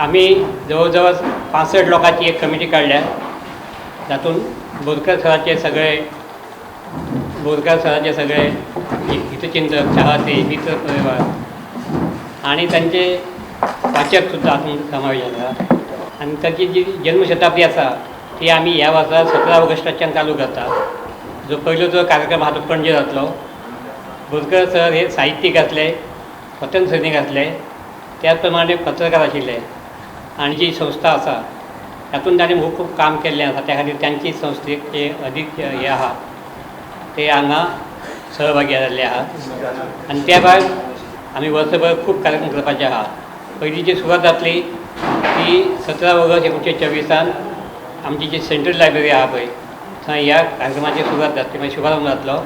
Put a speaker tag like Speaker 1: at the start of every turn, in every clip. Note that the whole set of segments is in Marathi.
Speaker 1: आम्ही जवळजवळ 65 लोकांची एक कमिटी काढल्या, त्यातून बोरकर सरांचे सगळे हितचिंतक, चाहते, मित्र परिवार आणि त्यांचे वाचकसुद्धा हातून समावेश झाला. आणि त्याची जी जन्मशताब्दी असा ती आम्ही ह्या वर्सा 17 ऑगस्टाच्यान चालू करता. जो पयलो जो कार्यक्रम हातून पणजे जातलो. बोरकर सर हे साहित्यीक आसले, स्वतंत्र सैनीक आसले, त्याच प्रमाणे पत्रकार आशिल्ले आणि जी संस्था आसा तातूंत ताणें खूब काम केल्लें आसा. त्या खातीर त्यांची संस्थेक जे अधिक हे आहा ते हांगा सहभागी जाल्ले आहात. आनी त्या भायर आमी वर्सभर खूब कार्यक्रम करपाचे आहा. पयली जी सुरवात जातली ती 17 ऑगस्ट 1924 आमची जी सेंट्रल लायब्ररी आहा पळय थंय ह्या कार्यक्रमाची सुरवात जातली, मागीर शुभारंभ जातलो.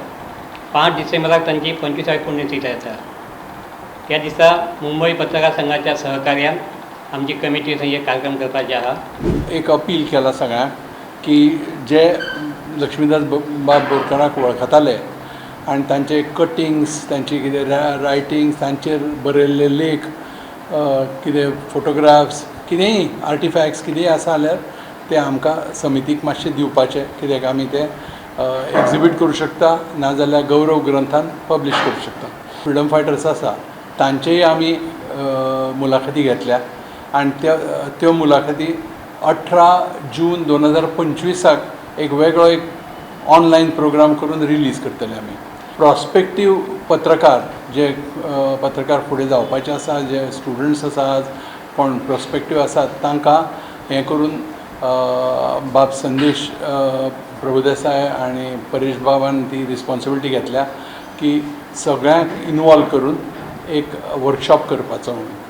Speaker 1: 5 डिसेंबराक तांची 25वी पुण्यतिथी येता. त्या दिसा मुंबई पत्रकार संघाच्या सहकार्यान आमची कमिटी थंय एक कार्यक्रम करपाचे आहा.
Speaker 2: एक अपील केला सगळ्यांक की जे लक्ष्मीदास बाब बोरकाराक वळखताले आनी तांचे कटिंग्स, तांचे कितें रायटिंग्स, तांचेर बरयल्ले लेख, कितें फोटोग्राफ्स, कितेंय आर्टिफॅक्ट्स कितेंय आसा जाल्यार ते आमकां समितीक मातशें दिवपाचे, कित्याक आमी ते एक्झिबीट करूं शकता, नाजाल्यार गौरव ग्रंथान पब्लीश करूं शकता. फ्रिडम फायटर्स आसा तांचेय आमी मुलाखती घेतल्या आनी त्यो मुलाखती 18 जून 2025 एक वेगळो एक ऑनलायन प्रोग्राम करून रिलीज करतले आमी. प्रॉस्पेक्टीव पत्रकार जे पत्रकार फुडें जावपाचे आसा, जे स्टुडंट्स आसात, कोण प्रॉस्पेक्टीव आसात तांकां हें करून बाब संदेश प्रभुदेसाय आनी परेश बाबान ती रिस्पॉन्सिबिलिटी घेतल्या की सगळ्यांक इनवॉल्व करून एक वर्कशॉप करपाचो म्हणून.